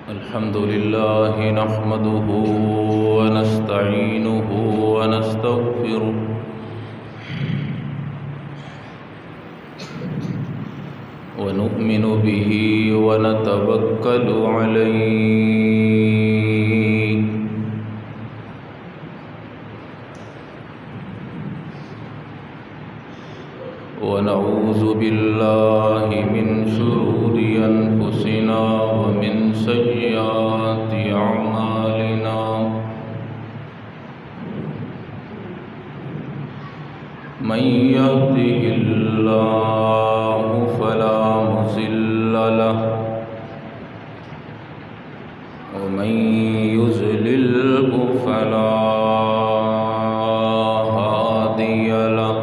الحمد لله نحمده ونستعينه ونستغفره ونؤمن به ونتوكل عليه ونعوذ بالله من شرور أنفسنا ومن سيئات أعمالنا من يهده الله فلا مضل له ومن يضلل فلا هادي له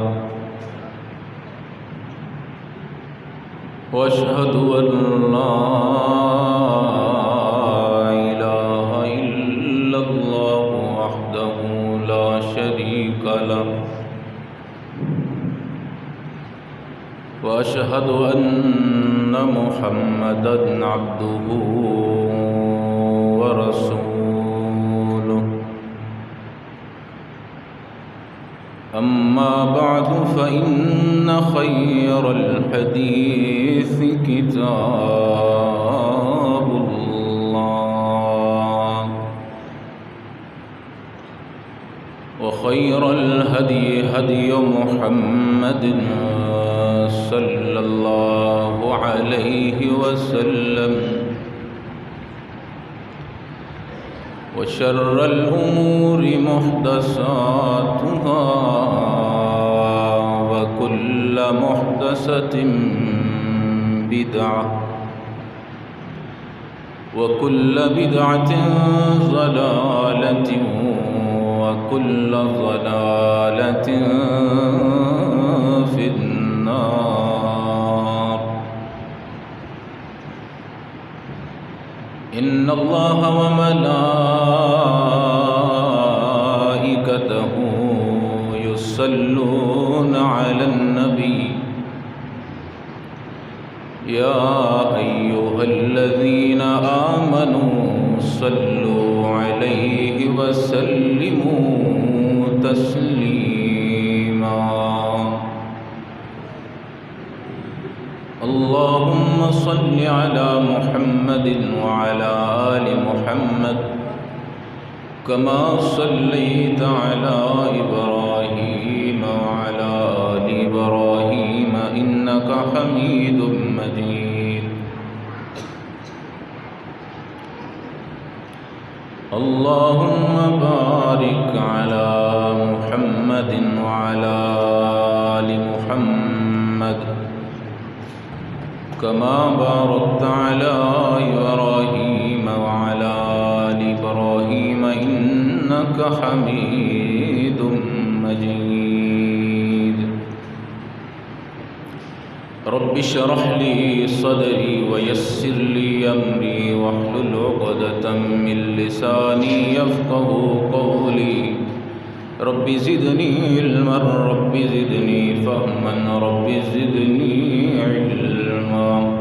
وأشهد أن لا إله إلا الله وحده لا شريك له وأشهد أن محمدًا عبده ورسوله أما بعد فإن خير الحديث كتاب الله وخير الهدي هدي محمد صلى الله عليه وسلم وشر الأمور محدثاتها وكل محدثة بدعة وكل بدعة ضلالة وكل ضلالة في النار إن الله وملائكته يصلون على النبي يا أيها الذين آمنوا صلوا عليه وسلموا تسليما اللهم صل على محمد وعلى آل محمد كما صليت على إبراهيم وعلى آل إبراهيم إنك حميد مجيد اللهم بارك على محمد وعلى آل محمد كما باركت على إبراهيم وعلى آل إبراهيم إنك حميد مجيد رب اشرح لي صدري ويسر لي أمري واحلل عقدة من لساني يفقهوا قولي رب زدني علما رب زدني فهما رب زدني علما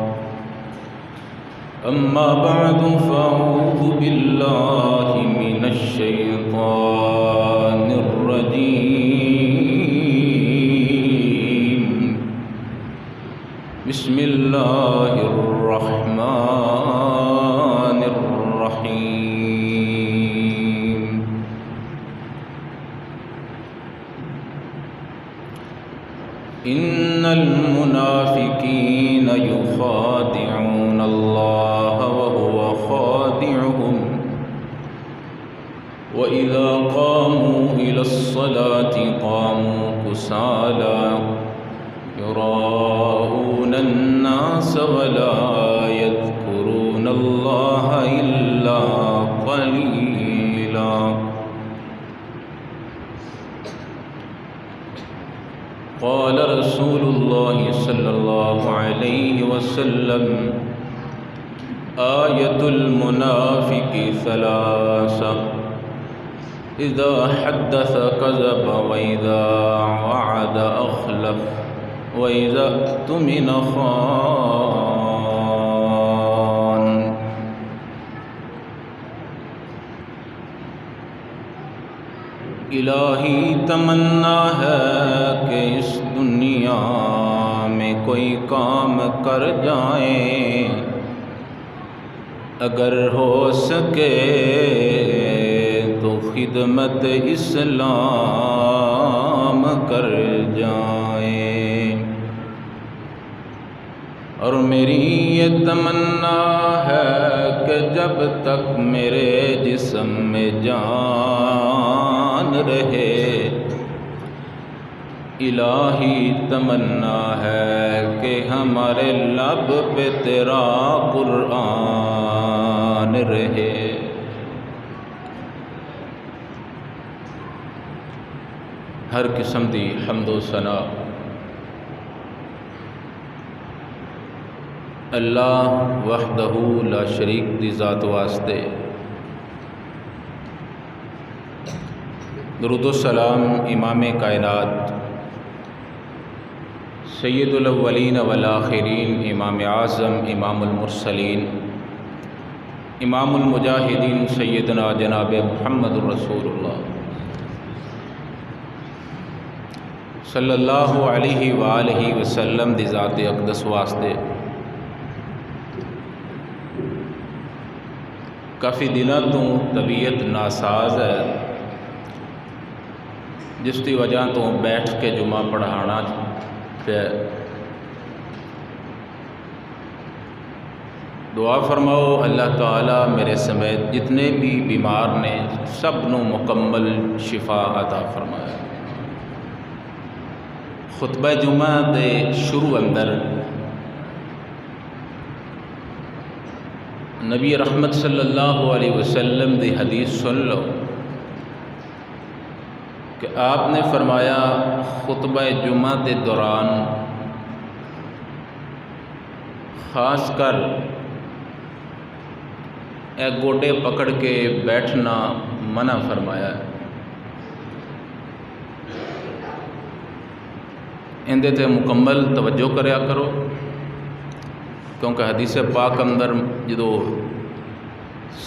أما بعد فأعوذ بالله من الشيطان الرجيم بسم الله الرحمن الرحيم إن المنافقين يخادعون الله وهو خادعهم وإذا قاموا إلى الصلاة قاموا كسالى يراءون الناس ولا يذكرون الله إلا قليلا قال رسول الله صلى الله عليه وسلم آية المنافق ثلاثة إذا حدث كذب وإذا وعد أخلف وإذا اؤتمن خان۔ الہی تمنا ہے کہ اس دنیا میں کوئی کام کر جائیں، اگر ہو سکے تو خدمت اسلام کر جائیں۔ اور میری یہ تمنا ہے کہ جب تک میرے جسم میں جان رہے، الہی تمنا ہے کہ ہمارے لب پہ تیرا قرآن رہے۔ ہر قسم دی حمد و ثنا اللہ وحدہ لا شریک دی ذات واسطے، درود و سلام امام کائنات سید الاولین والآخرین، امام اعظم، امام المرسلین، امام المجاہدین، سیدنا جناب محمد رسول اللہ صلی اللہ علیہ وآلہ وسلم دی ذات اقدس واسطے۔ کافی دنوں تو طبیعت ناساز ہے، جس کی وجہ تو بیٹھ کے جمعہ پڑھانا پہ دعا فرماؤ اللہ تعالیٰ میرے سمیت جتنے بھی بیمار نے سب نو مکمل شفا عطا فرمایا۔ خطبہ جمعہ دے شروع اندر نبی رحمت صلی اللہ علیہ وسلم دی حدیث سن لو کہ آپ نے فرمایا خطبہ جمعہ کے دوران خاص کر اے گوڈے پکڑ کے بیٹھنا منع فرمایا ہے۔ اندے تے مکمل توجہ کریا کرو، کیونکہ حدیث پاک اندر جدو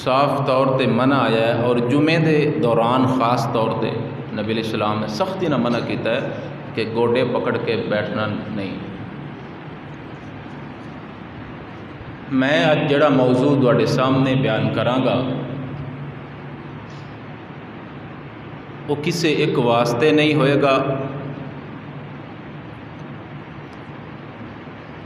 صاف طور تے منع آیا ہے، اور جمعے دے دوران خاص طور تے نبی علیہ السلام نے سختی نہ منع کیتا ہے کہ گوڈے پکڑ کے بیٹھنا نہیں۔ میں اج جڑا موضوع تواڈے سامنے بیان کراں گا وہ کسے ایک واسطے نہیں ہوئے گا،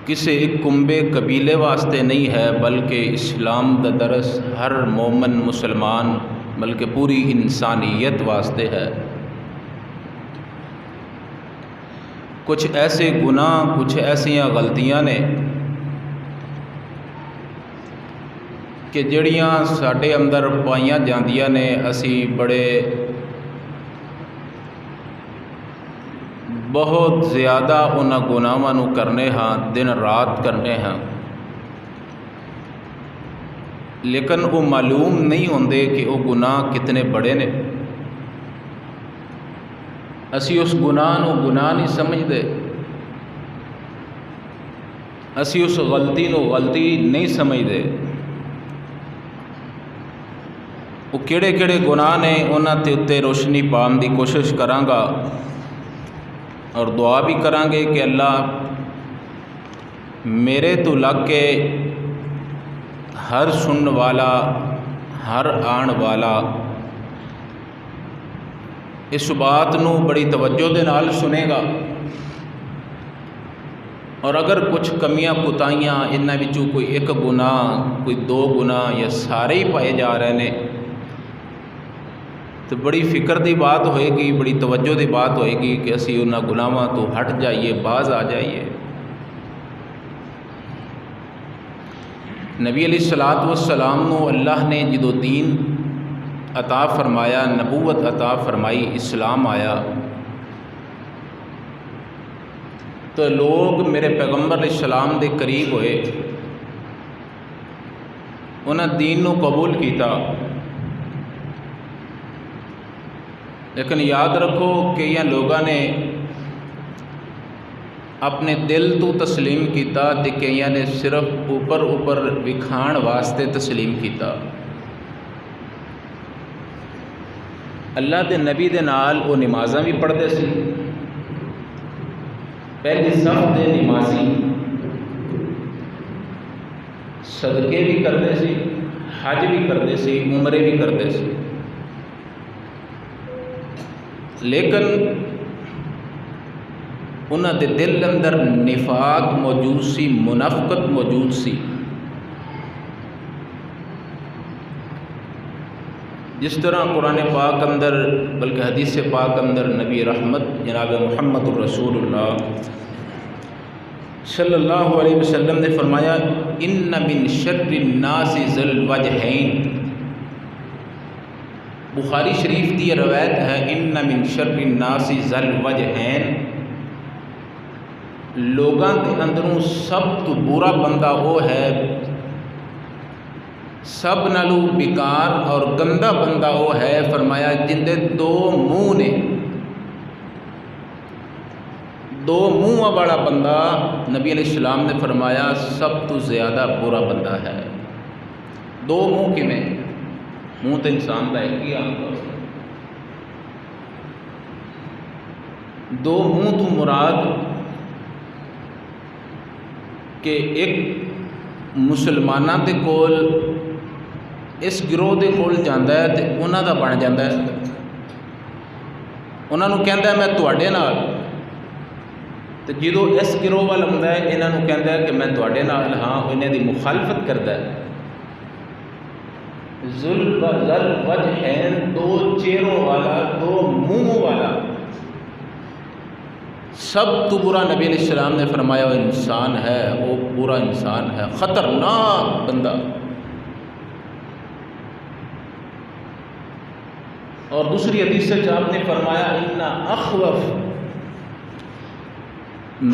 کسے ایک کنبے قبیلے واسطے نہیں ہے، بلکہ اسلام دا درس ہر مومن مسلمان بلکہ پوری انسانیت واسطے ہے۔ کچھ ایسے گناہ، کچھ ایسیاں غلطیاں نے کہ جڑیاں ساڈے اندر پائیاں جاندیاں نے، اسی بڑے بہت زیادہ انہاں گناہاں نو کرنے ہاں، دن رات کرنے ہاں، لیکن وہ معلوم نہیں ہوندے کہ وہ گناہ کتنے بڑے نے۔ اسی اس گناہ نو گناہ نہیں سمجھتے، اسی اس غلطی نو غلطی نہیں سمجھتے۔ وہ کیڑے کیڑے گناہ نے انہاں تے اتے روشنی پان دی کوشش کراں گا، اور دعا بھی کریں گے کہ اللہ میرے تو لگ کے ہر سنن والا، ہر آن والا اس بات نو بڑی توجہ دے نال سنے گا، اور اگر کچھ کمیاں کوتاہیاں انہاں وچوں کوئی ایک گناہ، کوئی دو گناہ یا سارے ہی پائے جا رہے ہیں تو بڑی فکر دی بات ہوئے گی، بڑی توجہ دی بات ہوئے گی کہ اسی انہاں گناہاں تو ہٹ جائیے، باز آ جائیے۔ نبی علیہ السلام نو اللہ نے جدو دین عطا فرمایا، نبوت عطا فرمائی، اسلام آیا، تو لوگ میرے پیغمبر علیہ السلام دے قریب ہوئے، انہاں دین نو قبول کیتا، لیکن یاد رکھو کہ یہ لوگوں نے اپنے دل تو تسلیم کیتا تے کئیاں نے صرف اوپر وکھان واسطے تسلیم کیتا۔ اللہ دے نبی دے نال وہ نمازاں بھی پڑھتے سی، پہلی صف دے نمازی، صدقے بھی کرتے سی، حج بھی کرتے سی، عمرے بھی کرتے سی، لیکن انہاں دے دل اندر نفاق موجود سی، منافقت موجود سی۔ جس طرح قرآن پاک اندر بلکہ حدیث پاک اندر نبی رحمت جناب محمد الرسول اللہ صلی اللہ علیہ وسلم نے فرمایا ان من شر الناس ذی الوجہین، بخاری شریف کی یہ روایت ہے، ان من شر الناس ذی الوجہین، لوگاں کے اندروں سب تو برا بندہ وہ ہے، سب نالو بیکار اور گندا بندہ وہ ہے، فرمایا جن دے دو منہ نے، دو منہ والا بندہ نبی علیہ السلام نے فرمایا سب تو زیادہ برا بندہ ہے۔ دو منہ کیویں؟ منہ تو انسان کا ایک ہی عام طور سے، دو منہ تو مراد کہ ایک مسلمانوں کے کول اس گروہ دے کول جاندا ہے تے انہاں دا بن جاندا ہے، انہاں نوں کہندا ہے میں تواڈے نال، تے جدوں اس گروہ والا ہوندا ہے انہاں نوں کہندا ہے کہ میں تواڈے نال ہاں، انہاں دی مخالفت کردا ہے۔ ذل وجہین، دو چہروں والا، دو منہ والا، سب تو برا نبی علیہ السلام نے فرمایا وہ انسان ہے، وہ برا انسان ہے، خطرناک بندہ۔ اور دوسری حدیث سے آپ نے فرمایا ان اخوف،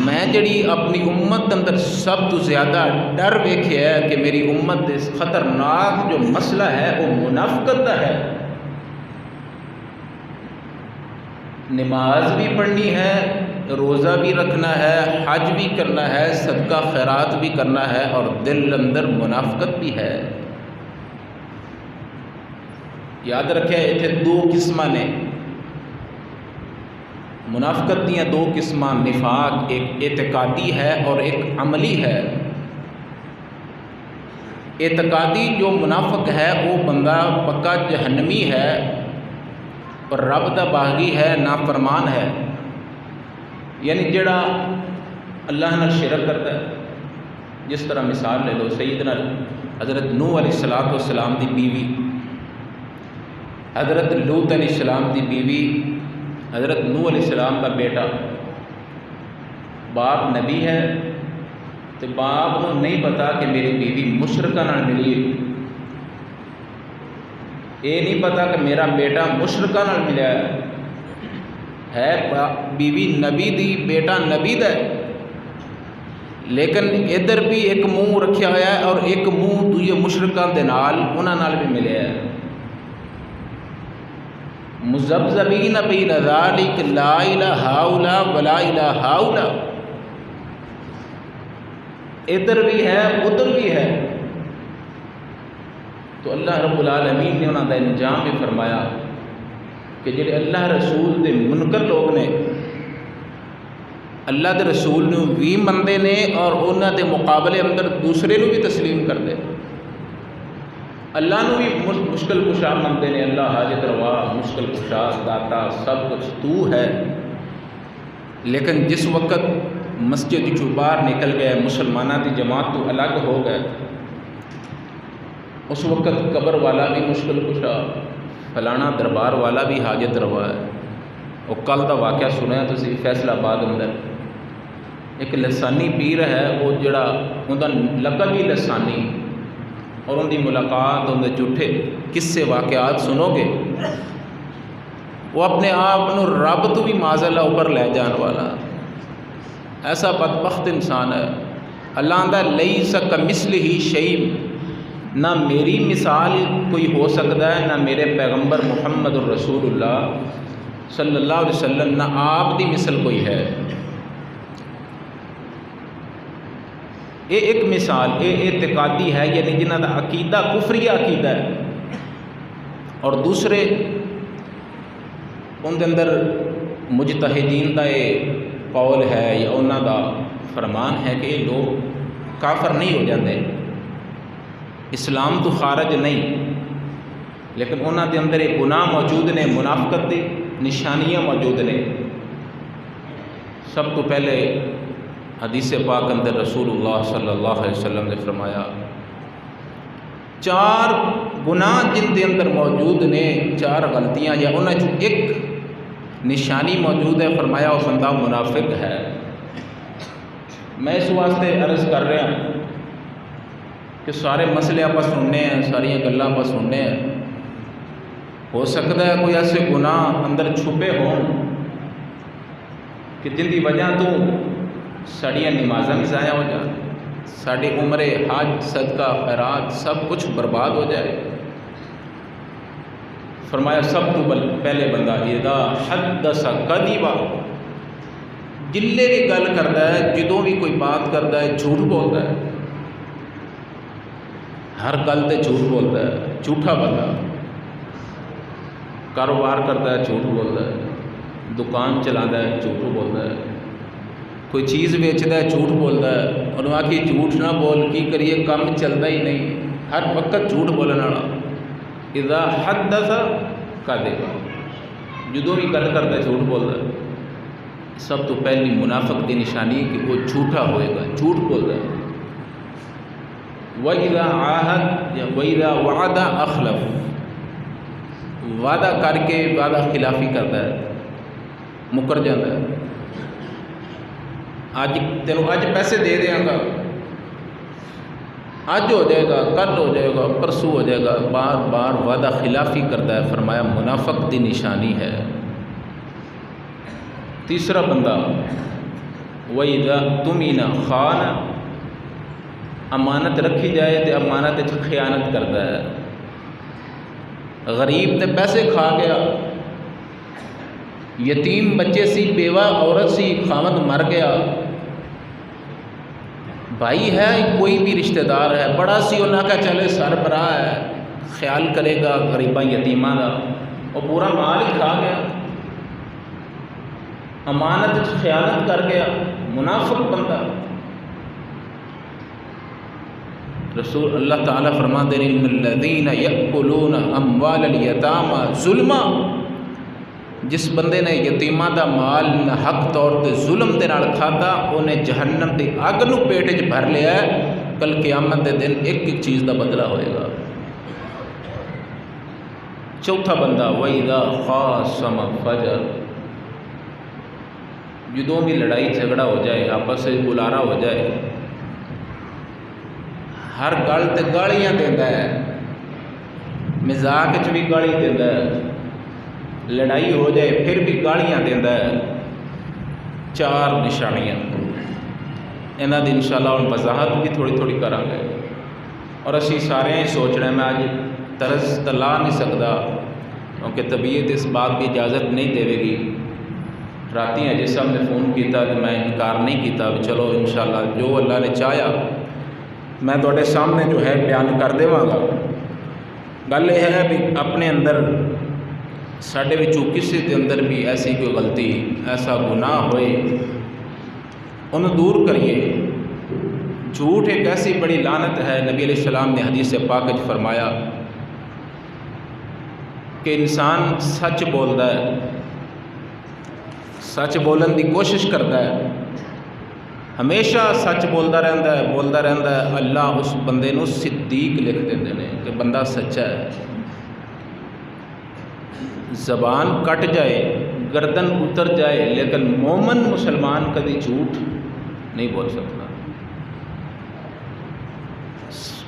میں جڑی اپنی امت اندر سب تو زیادہ ڈر ویکھیا ہے کہ میری امت دے خطرناک جو مسئلہ ہے وہ منافقت دا ہے۔ نماز بھی پڑھنی ہے، روزہ بھی رکھنا ہے، حج بھی کرنا ہے، صدقہ خیرات بھی کرنا ہے، اور دل اندر منافقت بھی ہے۔ یاد رکھے اتنے دو قسم نے، منافقت دیا دو قسم، نفاق ایک اعتقادی ہے اور ایک عملی ہے۔ اعتقادی جو منافق ہے وہ بندہ پکا جہنمی ہے اور رب دا باغی ہے، نافرمان ہے، یعنی جڑا اللہ نال شرک کرتا ہے۔ جس طرح مثال لے لو سیدنا حضرت نوح علیہ السلام دی بیوی، حضرت لوط علیہ السلام دی بیوی، حضرت نوح علیہ السلام کا بیٹا، باپ نبی ہے تو باپ کو نہیں پتا کہ میری بیوی مشرکہ نال ملی یہ نہیں پتا کہ میرا بیٹا مشرکہ نال ملیا ہے بیوی نبی دی، بیٹا نبی دا ہے، لیکن ادھر بھی ایک منہ رکھیا ہوا ہے اور ایک منہ دوجے مشرکاں دے نال انہاں نال بھی ملیا ہے۔ مذبذبین بین ذالک لا الہ ہؤلاء ولا الہ ہؤلاء، ادھر بھی ہے ادھر بھی ہے۔ تو اللہ رب العالمین نے انہوں کا انجام بھی فرمایا کہ جڑے اللہ رسول دے منکر لوگ نے، اللہ دے رسول نو بھی مندے نے اور انہوں دے مقابلے اندر دوسرے نو بھی تسلیم کر دے، اللہ نو بھی مشکل کشا مندے نے، اللہ حاجت روا، مشکل کشا، داتا، سب کچھ تو ہے۔ لیکن جس وقت مسجد چوں باہر نکل گئے، مسلمانوں کی جماعت تو الگ ہو گئے، اس وقت قبر والا بھی مشکل کشا، فلانا دربار والا بھی حاجت روا ہے۔ وہ کل کا واقعہ سنیا تسی فیصلہ آباد اندر ایک لسانی پیر ہے، وہ جڑا ان کا لقب ہی لسانی، اور ان کی ملاقات ان کے جھوٹے قصے واقعات سنو گے، وہ اپنے آپ کو رب تو بھی معاذ اللہ اوپر لے جان والا ایسا بدبخت انسان ہے۔ اللہ آندا لیس کمثلہ شیء، نہ میری مثال کوئی ہو سکتا ہے، نہ میرے پیغمبر محمد الرسول اللہ صلی اللہ علیہ وسلم، نہ آپ دی مثل کوئی ہے۔ یہ ایک مثال یہ اعتقادی ہے، یعنی جنہ کا عقیدہ کفری عقیدہ ہے، اور دوسرے ان کے اندر مجتہدین کا یہ قول ہے یا انہوں کا فرمان ہے کہ یہ لوگ کافر نہیں ہو جاتے، اسلام تو خارج نہیں، لیکن انہوں کے اندر ایک گناہ موجود نے، منافقت کی نشانیاں موجود نے۔ سب تو پہلے حدیث پاک اندر رسول اللہ صلی اللہ علیہ وسلم نے فرمایا 4 گناہ جن کے اندر موجود نے، 4 غلطیاں یا انہوں چ ایک نشانی موجود ہے، فرمایا وہ بندہ منافق ہے۔ میں اس واسطے عرض کر رہا ہوں کہ سارے مسئلے آپ سننے ہیں، ساری گلاں آپ سننے ہیں، ہو سکتا ہے کوئی ایسے گناہ اندر چھپے ہون کہ جن کی وجہ تو ساڑیاں نمازاں بھی ضائع ہو جائیں، ساری عمر حج صدقہ خیرات سب کچھ برباد ہو جائے۔ فرمایا سب تو پہلے بندہ اذا حدث کذبا، جلے بھی گل کرتا ہے، جدوں بھی کوئی بات کرتا ہے جھوٹ بولتا ہے، ہر گل تے جھوٹ بولتا ہے، جھوٹا بندہ۔ کاروبار کرتا ہے جھوٹ بولتا ہے، دکان چلاتا ہے جھوٹ بولتا ہے، کوئی چیز بیچتا ہے جھوٹ بولتا ہے، اور وہاں کی جھوٹ نہ بول کی کریے کام چلتا ہی نہیں، ہر وقت جھوٹ بولنے والا۔ اذا حدث کذب، جدوں بھی گل کرتا ہے جھوٹ بولتا ہے۔ سب تو پہلی منافق کی نشانی کہ وہ جھوٹا ہوئے گا، جھوٹ بولتا ہے۔ وَإِذَا عَاهَدَ یا وَإِذَا وَعَدَ أَخْلَفَ، وعدہ کر کے وعدہ خلافی کرتا ہے، مکر جاتا ہے۔ اج تینوں اج پیسے دے دیاں گا، اج ہو جائے گا، کل ہو جائے گا، پرسوں ہو جائے گا، بار بار وعدہ خلافی کرتا ہے۔ فرمایا منافق دی نشانی ہے۔ تیسرا بندہ وَإِذَا اؤْتُمِنَ خَانَ، امانت رکھی جائے تو امانت وچ خیانت کرتا ہے۔ غریب تے پیسے کھا گیا، یتیم بچے سی، بیوہ عورت سی، خاوند مر گیا، بھائی ہے کوئی بھی رشتہ دار ہے بڑا سی، انہاں کا چلے سربراہ ہے، خیال کرے گا غریباں یتیماں دا، وہ پورا مال ہی کھا گیا، امانت وچ خیانت کر گیا، منافق بندہ۔ رسول اللہ تعالیٰ فرماتے ہیں ان الذین یأکلون اموال الیتامی ظلما، جس بندے نے یتیماں دا مال حق طور تے ظلم دے نال کھادا، انہیں جہنم دی اگ نو پیٹ وچ بھر لیا ہے، کل قیامت دے دن ایک ایک چیز دا بدلہ ہوئے گا۔ چوتھا بندہ وَإِذَا خَاصَمَ فَجَرَ، جدوں بھی لڑائی جھگڑا ہو جائے، آپس سے بلارا ہو جائے، ہر گل تے گالیاں دیندا ہے، مزاق وچ بھی گالی دیندا ہے، لڑائی ہو جائے پھر بھی گالیاں دیندا ہے۔ 4 نشانیاں انہاں دی انشاءاللہ ہن وضاحت بھی تھوڑی تھوڑی کراں گے، اور اسی سارے ہی سوچنا ہے، میں اج طرز تے لا نہیں سکدا کیونکہ طبیعت اس بات کی اجازت نہیں دے گی۔ راتی اجے صاحب نے فون کیتا تو میں انکار نہیں کیتا، چلو انشاءاللہ جو اللہ نے چاہیا میں تواڈے سامنے جو ہے بیان کر دیواں گا۔ گل یہ ہے بھی اپنے اندر ساڈے وچوں کسی دے اندر بھی ایسی کوئی غلطی، ایسا گناہ ہوئے انہوں دور کریے۔ جھوٹ ایک ایسی بڑی لعنت ہے، نبی علیہ السلام نے حدیث پاک وچ فرمایا کہ انسان سچ بولتا ہے، سچ بولن دی کوشش کرتا ہے، ہمیشہ سچ بولتا رہتا ہے، اللہ اس بندے نو صدیق لکھ دیندے نے کہ بندہ سچا ہے۔ زبان کٹ جائے، گردن اتر جائے، لیکن مومن مسلمان کبھی جھوٹ نہیں بول سکتا۔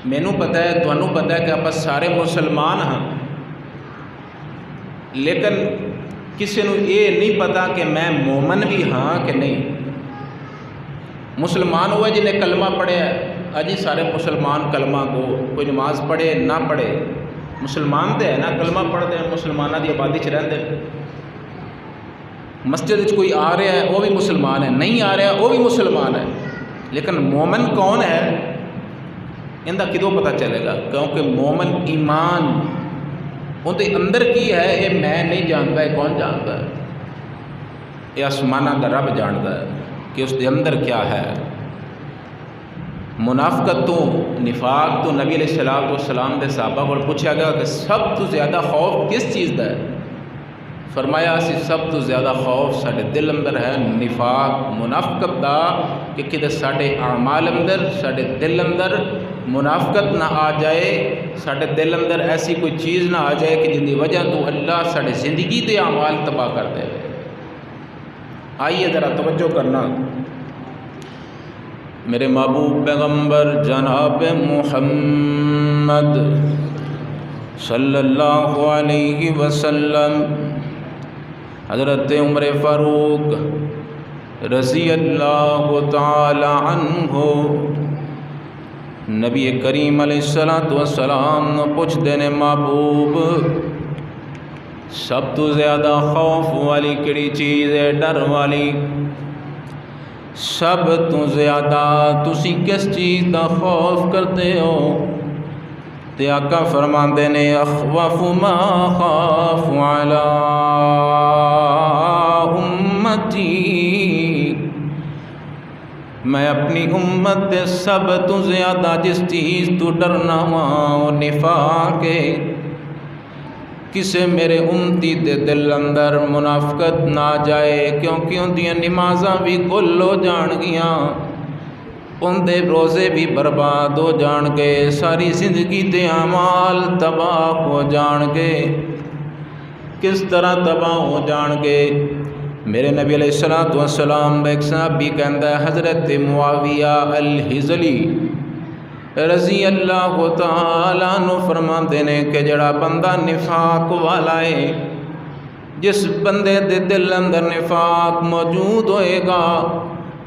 مینوں پتہ ہے، تانوں پتہ ہے کہ آپ سارے مسلمان ہاں، لیکن کسی نو یہ نہیں پتا کہ میں مومن بھی ہاں کہ نہیں۔ مسلمان ہوا جنہیں کلمہ پڑھیا ہے، اجی سارے مسلمان کلمہ کو، کوئی نماز پڑھے نہ پڑھے، مسلمان تو ہے نا، کلمہ پڑھتے ہیں، مسلمانوں کی آبادی چ رہتے ہیں۔ مسجد کوئی آ رہا ہے وہ بھی مسلمان ہے، نہیں آ رہا وہ بھی مسلمان ہے، لیکن مومن کون ہے اندہ کدوں پتہ چلے گا؟ کیونکہ مومن ایمان اندر اندر کی ہے یہ میں نہیں جانتا، یہ کون جانتا ہے؟ یہ آسمانہ کا رب جانتا ہے کہ اس کے اندر کیا ہے۔ منافقت تو نفاق تو نبی علیہ السلام دے صحابہ کو پوچھا گیا کہ سب تو زیادہ خوف کس چیز کا ہے؟ فرمایا سی سب تو زیادہ خوف ساڈے دل اندر ہے نفاق منافقت دا، کہ کدے ساڈے اعمال اندر ساڈے دل اندر منافقت نہ آ جائے، ساڈے دل اندر ایسی کوئی چیز نہ آ جائے کہ جن کی وجہ تو اللہ ساڈے زندگی دے اعمال تباہ کر دے۔ آئیے ذرا توجہ کرنا، میرے محبوب پیغمبر جناب محمد صلی اللہ علیہ وسلم حضرت عمر فاروق رضی اللہ تعالی عنہ نبی کریم علیہ السلام پوچھتے نے محبوب سب تو زیادہ خوف والی کیڑی چیز ہے، ڈر والی؟ سب تو زیادہ تسی کس چیز کا خوف کرتے ہو؟ تے آقا فرماندے نے اخوف ما خاف علی امتی، میں اپنی امت دے سب تو زیادہ جس چیز تو ڈرنا ہوا نفاق ہے، کسے میرے امتی دے دل اندر منافقت نہ جائے، کیونکہ ان دیاں نمازاں بھی گل ہو جان گیاں، ان دے روزے بھی برباد ہو جان گے، ساری زندگی دے اعمال تباہ ہو جان گے۔ کس طرح تباہ ہو جان گے؟ میرے نبی علیہ السلام ایک صحابی کہندا ہے حضرت معاویہ الحزلی رضی اللہ تعالیٰ عنہ فرماندے نے کہ جڑا بندہ نفاق والا ہے، جس بندے دے دل اندر نفاق موجود ہوئے گا،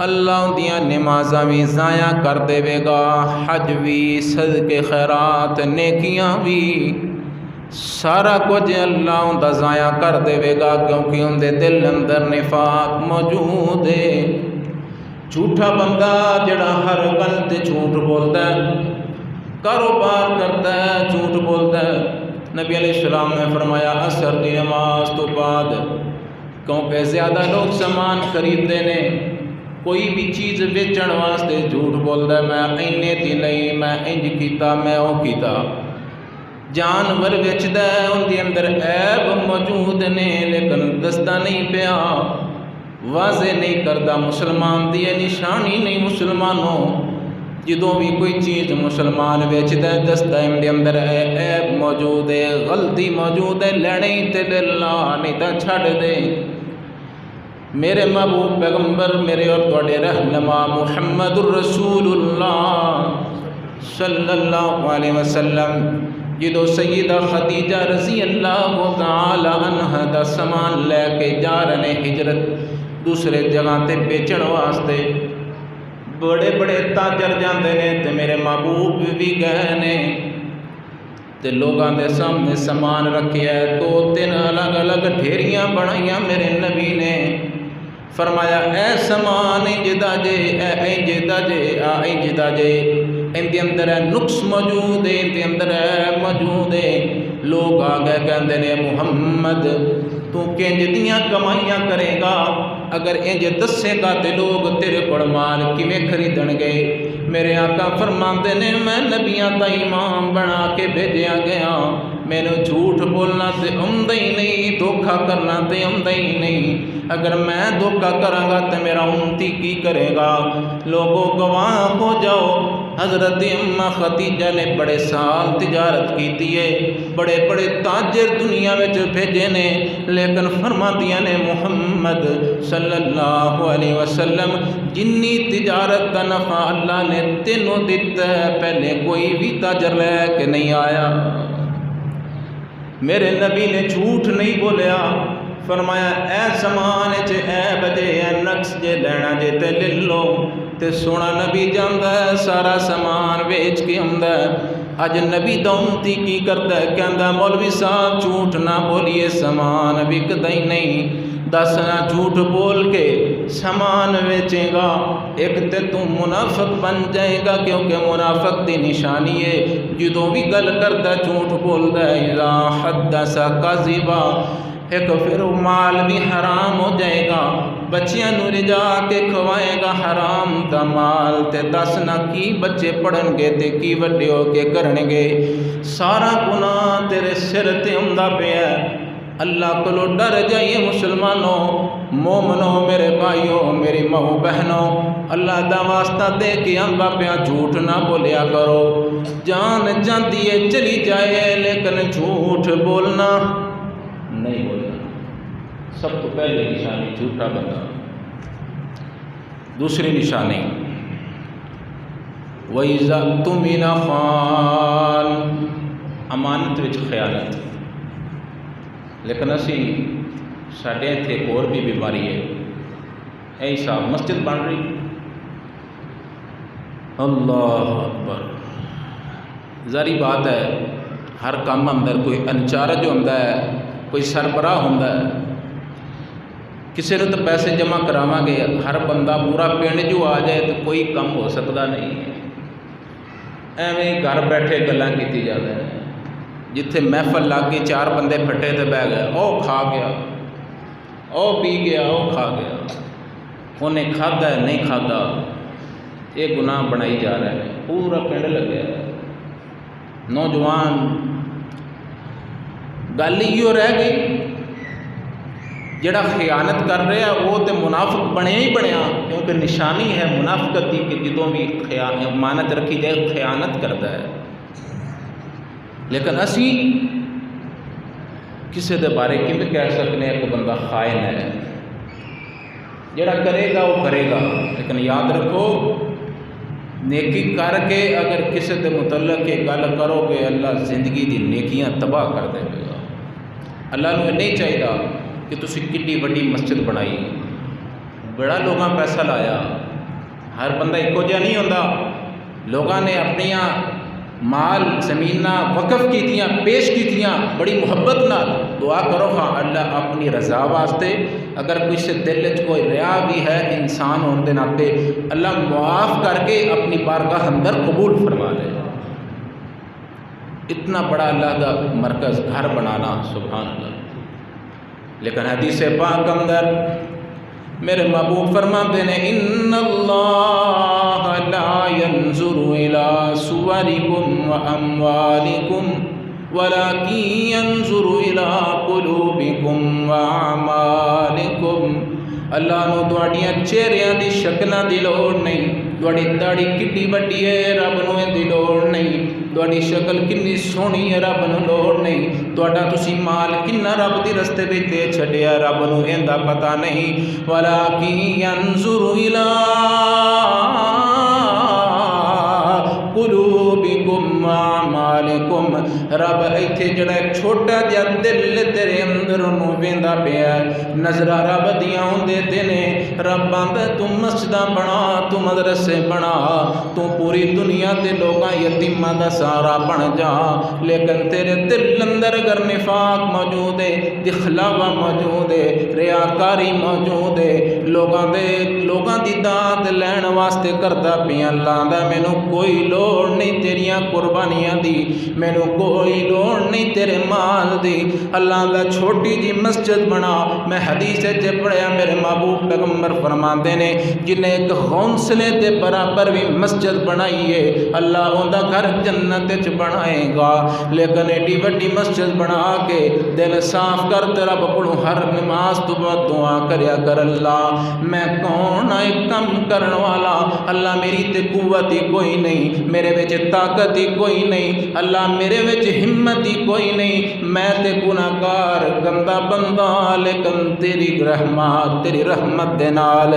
اللہ دیاں نمازاں بھی ضائع کر دے گا، حج بھی، صدقے خیرات، نیکیاں بھی، سارا کچھ اللہ ان دا ضائع کر دے گا، کیونکہ ان دے دل اندر نفاق موجود ہے۔ جھوٹا بندہ جڑا ہر گل تے جھوٹ بولتا ہے، کاروبار کرتا ہے جھوٹ بولتا ہے، نبی علیہ السلام نے فرمایا عصر دی نماز تو بعد، کیونکہ زیادہ لوگ سامان خریدتے نے، کوئی بھی چیز بیچن واسطے جھوٹ بولتا ہے، میں اینے دی نہیں، میں انج کیتا، میں او کیتا، جانور بیچتا ہے ان کے اندر عیب موجود نے لیکن دستا نہیں پیا، واضح نہیں کرتا، مسلمان دی نشانی نہیں مسلمانوں، جدوں بھی کوئی چیز مسلمان بیچتا ہے دستا ان کے اندر عیب موجود ہے، غلطی موجود ہے، لینے تے للہ نہیں تا چھڑ دے۔ میرے محبوب پیغمبر میرے اور تواڈے رہنما محمد الرسول اللہ صلی اللہ علیہ وسلم جدو سیدہ خدیجہ رضی اللہ تعالی عنہ دا سامان لے کے جا رہے ہجرت دوسرے جگہ تے بیچن واسطے، بڑے بڑے تاجر جاندے نے تے میرے محبوب بھی گئے نے تے لوگاں دے سامنے سامان رکھیا ہے، 2-3 الگ الگ ڈھیریاں بنائیاں، میرے نبی نے فرمایا اے سامان انجدہ جے، اے انجدہ جے، اے انجدہ جے، ان دے اندر ہے نقص موجود ہے، ان دے اندر ہے موجود ہے۔ لوگ آگے کہندے نے محمد تو کنج دیاں کمائیاں کرے گا، اگر انج دسے گا تے لوگ تیرے کو مال کیویں خریدن گے؟ میرے آقا فرماندے نے میں نبیاں دا امام بنا کے بھیجیا گیا، مینوں جھوٹ بولنا تے آمدا ہی نہیں، دھوکا کرنا تے آمدا ہی نہیں، اگر میں دھوکا کراں گا تے میرا امتی کی کرے گا؟ لوگوں گواہ ہو جاؤ، حضرت اماں خدیجہ نے بڑے سال تجارت کیتی ہے، بڑے بڑے تاجر دنیا وچ بھیجے نے، لیکن فرماندیاں نے محمد صلی اللہ علیہ وسلم جنی تجارت کا نفع اللہ نے تینوں دیتا ہے، پہلے کوئی بھی تاجر لے کے نہیں آیا۔ میرے نبی نے جھوٹ نہیں بولیا، فرمایا اے سامان چ عیب جے، اے نقص جے لینا جے تے لے لو، تے سونا نبی جاندا ہے سارا سامان بیچ کے آندا ہے۔ اج نبی دا امتی کی کردا ہے؟ کہندا مولوی صاحب جھوٹ نہ بولیے، سامان وکدا ہی نہیں، دسنا جھوٹ بول کے سامان ویچے گا، ایک تے تو منافق بن جائے گا، کیونکہ منافق دی نشانی ہے جدوں بھی گل کردا جھوٹ بولدا ہے، اذا حدث کذبا، ایک پھر مال بھی حرام ہو جائے گا، بچیاں نو رجا کے کھوائے گا حرام دا مال، تے دس نہ کی بچے پڑھن گے تے کی وڈے ہو کے کرن گے، سارا گناہ تیرے سر تے ہوندا پیا ہے۔ اللہ کو ڈر جائیے مسلمانوں، مومنوں، میرے بھائیوں، میری ماں بہنوں، اللہ دا واسطہ دے کے آندا پیا جھوٹ نہ بولیا کرو، جان جاندی ہے چلی جائے لیکن جھوٹ بولنا نہیں بولنا۔ سب تو پہلے نشانی جھوٹا بندہ۔ دوسری نشانی وَإِذَا اؤْتُمِنَ خَانَ، امانت وچ خیانت۔ لیکن اسی ساڈے اتنے ایک اور بھی بیماری ہے، اے صاحب مسجد بن رہی، اللہ اکبر، ظاہری بات ہے ہر کام اندر کوئی انچارج ہوتا ہے، کوئی سربراہ ہوتا ہے، کسی نے تو پیسے جمع کراواں گے، ہر بندہ پورا پنڈ جو آ جائے تو کوئی کم ہو سکتا نہیں ہے، ایویں گھر بیٹھے گلاں کیتی جاندے ہیں، جتھے محفل لگ گئی چار بندے پھٹے تے بہ گئے، او کھا گیا، او پی گیا، او کھا گیا، انہیں کھادا ہے نہیں کھادا، یہ گناہ بنائی جا رہا ہے، پورا پنڈ لگیا ہے۔ نوجوان گل یہ رہ گئی، جڑا خیانت کر رہا وہ تو منافق بنیا ہی بنیا، کیونکہ نشانی ہے منافقت کی کہ جدوں بھی امانت رکھی جائے خیانت کرتا ہے۔ لیکن اسی کسی دے بارے کیویں کہہ سکتے ہیں کہ بندہ خائن ہے، جڑا کرے گا وہ کرے گا، لیکن یاد رکھو نیکی کر کے اگر کسی دے متعلق یہ گل کرو گے اللہ زندگی دی نیکیاں تباہ کر دے گا۔ اللہ نے نہیں چاہیے کہ تسی کڈی وڈی مسجد بنائی، بڑا لوگاں پیسہ لایا، ہر بندہ ایکو جہا نہیں ہوتا، لوگاں نے اپنیاں مال زمیناں وقف کیتیاں، پیش کیتیاں بڑی محبت نال، دعا کرو ہاں اللہ اپنی رضا واسطے، اگر کسی دل وچ کوئی ریا بھی ہے انسان ہونے دے ناطے اللہ معاف کر کے اپنی بارگاہ اندر قبول فرما لے۔ اتنا بڑا اللہ کا مرکز گھر بنانا، سبحان اللہ۔ لیکن حدیث پاک اندر میرے محبوب فرماتے ہیں ان اللہ لا ينظر الى صورکم واموالکم ولکن ينظر الى قلوبکم واعمالکم۔ اللہ نو تواڈیاں چہریاں دی شکلاں دی لوڑ نہیں، تواڈی داڑھی کڈی وڈی ہے رب نو ان دی لوڑ نہیں، تواڈی شکل کنی سونی ہے رب نو لوڑ نہیں، تواڈا تسی مال کنا رب دی رستے وچ دے چھڈیا رب نو ان دا پتہ نہیں، ولکن ينظر الى قلوبکم واعمالکم۔ رب ایتھے جڑا ایک چھوٹا جہا دل تیرے اندر نو ویندا پیا نظراں رب دیاں ہوندے تے نے، رب آندا تو مسجداں بنا، تو مدرسے بنا، تو پوری دنیا تے لوکاں یتیماں دا سہارا بن جا، لیکن تیرے دل اندر اگر نفاق موجود ہے، دکھلاوا موجود ہے، ریاکاری موجود ہے، لوگاں دی داد لین واسطے کردا پیا، اللہ دا مینوں کوئی لوڑ نہیں تیریاں قربانیاں دی، مینوں کوئی لوڑ نہیں تیرے مال دی، اللہ دا چھوٹی جی مسجد بنا۔ میں حدیث وچ پڑھیا میرے محبوب پیغمبر فرماندے نے جنہیں ایک غونسلے دے برابر بھی مسجد بنائی ہے اللہ اوندا گھر جنت وچ بنائے گا، لیکن ایڈی وڈی مسجد بنا کے دل صاف کر تے رب کولوں ہر نماز تو بعد دعا کریا کر، اللہ میں کون ہاں ایک کم کرن والا، اللہ میری تے قوت ہی کوئی نہیں، میرے وچ طاقت ہی کوئی نہیں، اللہ میرے وچ ہمت ہی کوئی نہیں، میں تے گناہگار گندا بندہ، لیکن تیری رحمت دے نال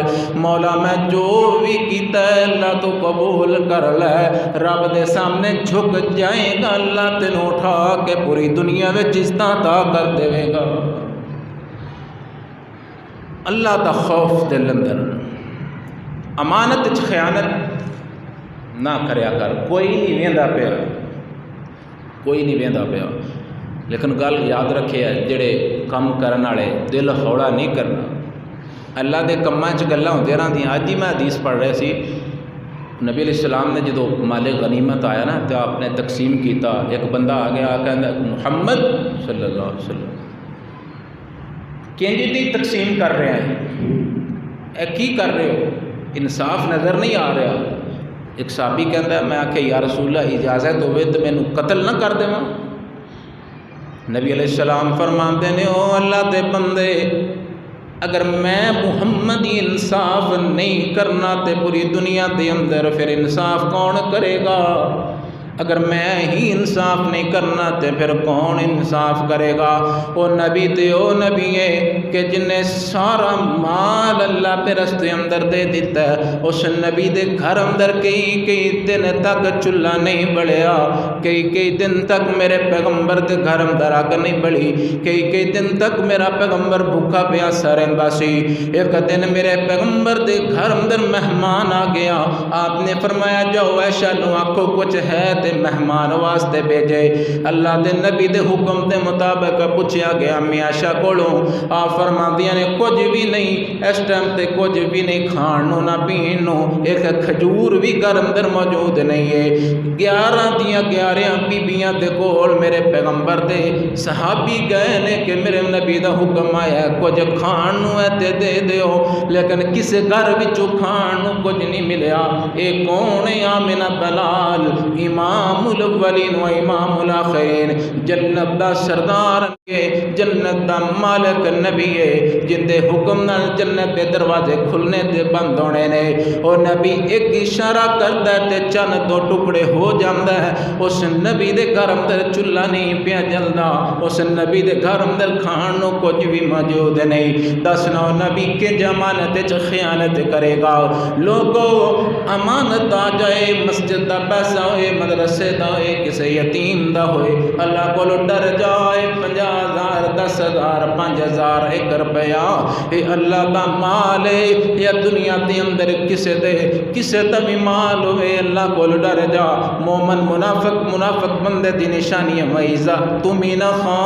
مولا میں جو بھی کیتا ہے اللہ تو قبول کر لے، رب دے سامنے جھک جائے گا، اللہ تینوں اٹھا کے پوری دنیا وچ عزتاں عطا کر دے گا۔ اللہ دا خوف دل اندر، امانت وچ خیانت نہ کریا کر، کوئی نہیں ویندا پیا، کوئی نہیں ویندا پیا، لیکن گل یاد رکھے جڑے کم کرن والے دل ہوڑا نہیں کرنا، اللہ دے کماں چ گلاں ہوندیاں رہندیاں۔ اج ہی میں حدیث پڑھ رہا سی، نبی علیہ السلام نے جدو مال غنیمت آیا نا تو آپ نے تقسیم کیتا، ایک بندہ آ گیا کہندا محمد صلی اللہ علیہ وسلم کنجی دی تقسیم کر رہے ہیں، اے کی کر رہے ہو، انصاف نظر نہیں آ رہا۔ ایک صحابی کہندا میں آکھیا یا رسول اللہ اجازت ہوئے تو مینوں قتل نہ کر دیواں؟ نبی علیہ السلام فرماندے نے او اللہ دے بندے، اگر میں محمد ہی انصاف نہیں کرنا تے پوری دنیا دے اندر پھر انصاف کون کرے گا؟ اگر میں ہی انصاف نہیں کرنا تے پھر کون انصاف کرے گا؟ او نبی تے او نبی ہے کہ جن نے سارا مال اللہ پہ رستے اندر دے دیتا ہے، اس نبی دے گھر اندر کئی دن تک چولہا نہیں بڑھیا، کئی دن تک میرے پیغمبر دے گھر اندر آگ نہیں بڑھی، کئی دن تک میرا پیغمبر بھوکا پیاسا رہندا سی۔ ایک دن میرے پیغمبر دے گھر اندر مہمان آ گیا، آپ نے فرمایا جاؤ عائشہ نو آکھو کچھ ہے تے مہمان واسطے بھیجے۔ اللہ دے نبی دے حکم دے مطابق پوچھیا گیا امی عائشہ کولوں، آپ فرماندیاں نے کچھ بھی نہیں، اس ٹائم تے کچھ بھی نہیں کھان نو نہ پین نو، ایک کھجور بھی گھر اندر موجود نہیں ہے۔ 11 بیبیاں دے کول میرے پیغمبر دے صحابی گئے نے کہ میرے نبی دا حکم آیا کچھ کھان نو ہے تے دے دیو، لیکن کسے گھر وچوں کھان نو کچھ نہیں ملیا۔ اے کون ہے؟ آمنہ بلال، امام الاولین و امام الاخرین، جنت دا سردار ہے، جنت دا مالک نبی ہے، جن دے حکم نال جنت دے دروازے کھلنے تے بند ہونے نے۔ اور نبی ایک اشارہ کردا ہے تے چند دو ٹکڑے ہو جاندا ہے۔ اس نبی دے گھر اندر چولہا نہیں پیا جلدا، اس نبی دے گھر اندر کھان نو کچھ بھی موجود نہیں۔ دسنا نبی کے امانت وچ خیانت کرے گا؟ لوگو امانت آ جائے، مسجد دا پیسہ ہوئے، مدرسے دا ہوئے، کسی یتیم دا ہوئے، اللہ کو ڈر جائے، 50,000 10,000 5,000 1 روپیہ اے اللہ دا مال ہے، یا دنیا دے اندر کسے دا بھی مال ہوئے، اللہ کو ڈر جا۔ مومن منافق بندے دی نشانی ہے وَإِذَا تُمِنَ خَانَ،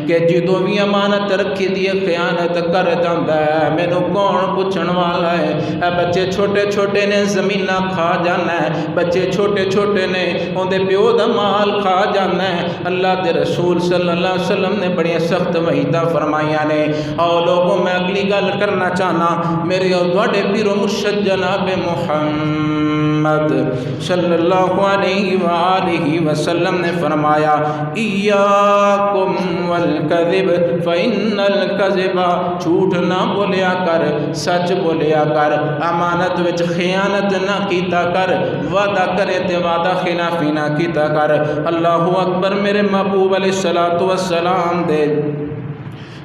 کہ جدوں بھی امانت رکھی دی خیانت کر جاندا ہے۔ مینوں کون پوچھن والا ہے؟ اے بچے چھوٹے نے زمیناں کھا جانا ہے، بچے چھوٹے نے اندے پیو دا مال کھا جانا ہے۔ اللہ دے رسول صلی اللہ علیہ وسلم نے بڑی سخت وعیداں فرمائیاں نے۔ اور لوگوں میں اگلی گل کرنا چاہنا، میرے اور تواڈے پیر و مرشد جناب محمد صلی اللہ علیہ وآلہ وسلم نے فرمایا ایاکم والکذب فإن الکذب، جھوٹ نہ بولیا کر، سچ بولیا کر، امانت وچ خیانت نہ کیتا کر، وعدہ کرے تے وعدہ خلافی نہ کیتا کر۔ اللہ اکبر۔ میرے محبوب علیہ الصلوۃ والسلام دے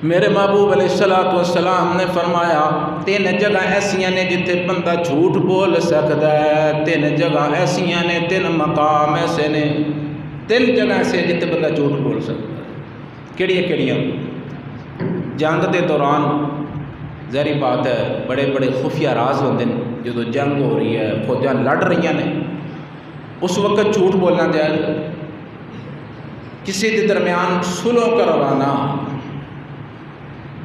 میرے محبوب علیہ السلام نے فرمایا 3 جگہ ایسیاں نے جتھے بندہ جھوٹ بول سکتا ہے، 3 جگہ ایسیاں نے، 3 مقام ایسے نے، 3 جگہ ایسے جتھے بندہ جھوٹ بول سکتا ہے۔ کیڑیاں؟ جنگ دے دوران ظاہری بات ہے بڑے خفیہ راز ہوندے ہیں، جدو جنگ ہو رہی ہے، فوجاں لڑ رہی نے، اس وقت جھوٹ بولنا جائز۔ کسی کے درمیان صلح کروانا،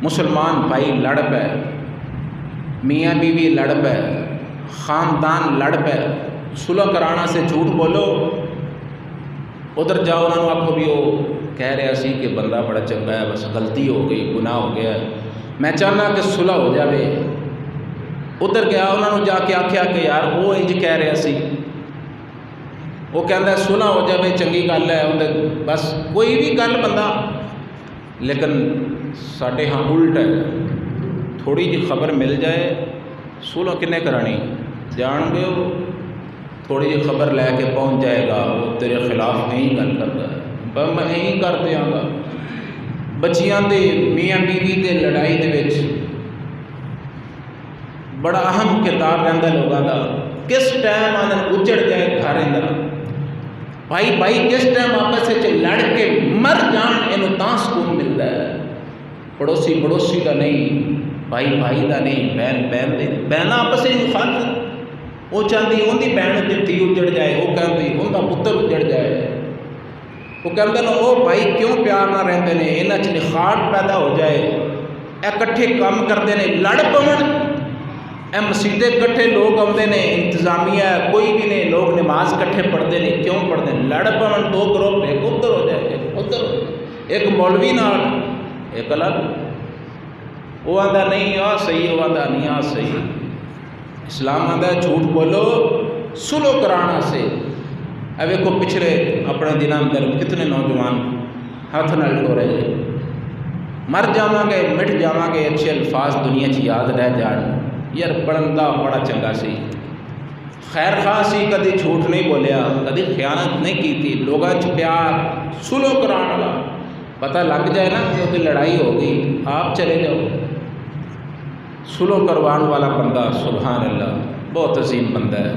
مسلمان بھائی لڑ پے، میاں بیوی لڑ پے، خاندان لڑ پے، صلح کرانا سے جھوٹ بولو، ادھر جاؤ انہوں نے آکھو بھی وہ کہہ رہا سی کہ بندہ بڑا چنگا ہے، بس غلطی ہو گئی، گناہ ہو گیا ہے، میں چاہنا کہ صلح ہو جاوے۔ ادھر گیا انہوں نے جا کے آکھیا کہ یار وہ انج کہہ رہا سی، وہ کہندا ہے صلح ہو جاوے چنگی گل ہے، بس کوئی بھی گل بندہ، لیکن ساڈے ہاں الٹ ہے، تھوڑی جی خبر مل جائے صلح کنے کرانی، جان گے وہ تھوڑی جی خبر لے کے پہنچ جائے گا، وہ تیرے خلاف نہیں گل کرتا ہے، پر میں یہی کر دیاں گا۔ بچیاں دے میاں بیوی دے لڑائی دے وچ بڑا اہم کردار رہندا لوگاں دا، کس ٹائم آدھے اجڑ جائے گھر اندر، بھائی کس ٹائم آپس وچ لڑ کے مر جان، اینوں تاں سکون ملدا ہے۔ پڑوسی دا نہیں، بھائی دا نہیں، بہن دے، بہن آپس وچ مخالفت، وہ چاہتی ان دی بہن جتی اجڑ جائے، وہ کہتی ان دا پتر اجڑ جائے، وہ کہتے ہیں وہ بھائی کیوں پیار نہ رہتے ہیں، یہاں چ نخاٹ پیدا ہو جائے، یہ کٹھے کام کرتے ہیں لڑ پون، اے مسیطے کٹھے لوگ آتے ہیں، انتظامیہ کوئی بھی نہیں، لوگ نماز کٹھے پڑھتے ہیں، کیوں پڑھتے ہیں؟ لڑ پون، دو گروپ ایک ادھر ہو جائے ایک ادھر ہو جائے، ایک مولوی نال ایک الگ، وہ آتا نہیں آ صحیح، وہ آتا نہیں آ صحیح۔ اسلام آتا ہے جھوٹ بولو سلو کرانا سے۔ اب ویکھو پچھلے اپنے دنوں اندر کتنے نوجوان ہاتھ نال ڈو رہے ہیں، مر جاواں گے مٹ جاواں گے، اچھے الفاظ دنیا چ یاد رہ جان، یار بڑا بڑا چنگا سی، خیر خواہ سی، کدی جھوٹ نہیں بولیا، کدی خیانت نہیں کی تھی، لوگاں چ پیار سلو کران والا، پتہ لگ جائے نا کہ وہ لڑائی ہو گئی آپ چلے جاؤ، سلو کروان والا بندہ سبحان اللہ بہت عظیم بندہ ہے۔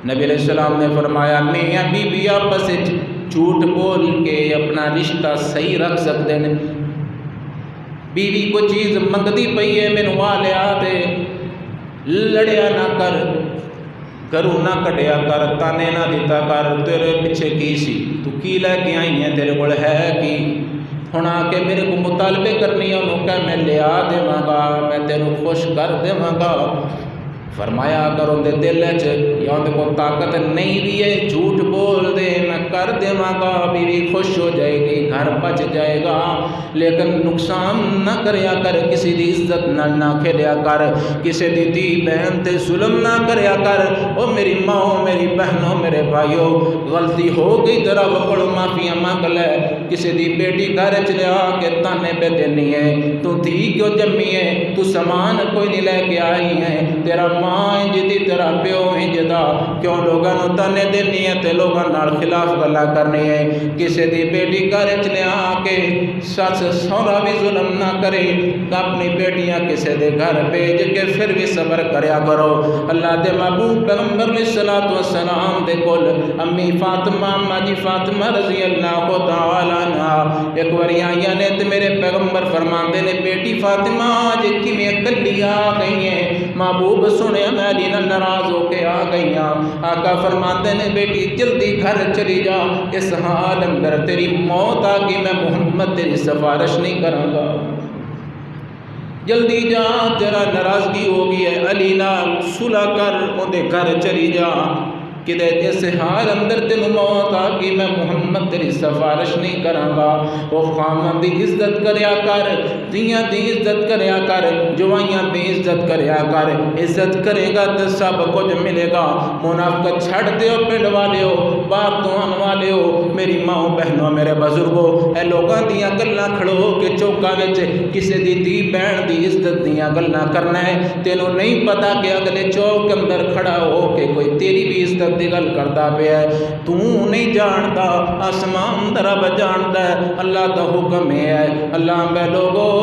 نبی علیہ السلام نے فرمایا میاں بیوی آپس جھوٹ بول کے اپنا رشتہ صحیح رکھ سکتے ہیں۔ بیوی کو چیز منگتی پئی ہے مینوں آ لیا تے لڑیا نہ کر، گھروں نہ کڈیا کر، تانے نہ دیتا کر، تیرے پیچھے کی سی، تو کی لے کے آئی ہے، تیرے کول ہے کی، ہن آ کے میرے کو مطالبے کرنی ہے، انہوں کہ میں لیا دیواں گا، میں تینوں خوش کر دیواں گا۔ فرمایا اگر اندر دل یا اندر کو طاقت نہیں بھی ہے جھوٹ بول دے میں کر دیواں گا، بیوی خوش ہو جائے گی، گھر بچ جائے گا، لیکن نقصان نہ کریا کر، کسی دی عزت نہ کھیلیا کر، کسی دی دھی بہن تے ظلم نہ کریا کر۔ او میری ماں میری بہنوں میرے بھائیوں، غلطی ہو گئی تیرا بڑا معافیاں مانگ لے، کسی دی بیٹی گھر چ لیا کے تانے پہ دینی ہے، تو دھی کیوں جمی ہے، تو سامان کوئی نہیں لے کے آئی ہے، تیرا ماں جدی تیرا پیو جدا، کیوں لوگاں نو تانے دینی ہے تے لوگاں نال خلاف گلا کرنی ہے۔ کسی دی بیٹی گھر چ لیا کے سس سہرا بھی ظلم نہ کرے، اپنی بیٹیاں کسی دے گھر بھیج کے پھر بھی صبر کریا کرو۔ اللہ دے محبوب پیغمبر علیہ الصلوۃ والسلام دے کول امی فاطمہ اما جی فاطمہ رضی اللہ تعالی عنہا ایک واری آئیاں نے تے میرے پیغمبر فرماندے نے بیٹی فاطمہ جے کیویں اکلی آ گئی ہے، محبوب سنے میں علی نال ناراض ہو کے آ گئی ہاں۔ آقا فرماتے نے بیٹی جلدی گھر چلی جا، اس حال اندر تیری موت آ گئی میں محمد تیری سفارش نہیں کراں گا، جلدی جا تیرا ناراضگی ہو گئی ہے، علی نال صلح کر اندے گھر چلی جا، کہ اس حال اندر تین موت آ گئی میں محمد تیری سفارش نہیں کراں گا۔ وہ خامن دی عزت کریا کر، دیاں دی عزت کریا کر، جوائیاں بھی عزت کریا کر، عزت کرے گا تو سب کچھ ملے گا۔ منافقت چھڑ دیو پنڈ والیو، باپ تو آن والیو، میری ماں بہنوں میرے بزرگوں، اے لوگاں دیاں گلاں کھڑو کے چوکا وچ کسی دی دھی بہن دی عزت دیاں گلاں کرنا ہے، تینوں نہیں پتا کہ اگلے چوک اندر کھڑا ہو کے کوئی تیری بھی عزت دی گل کردا پیا ہے، تو نہیں جانتا، آسمان رب جانتا ہے، اللہ دا حکم ہے۔ اللہ میں لوگوں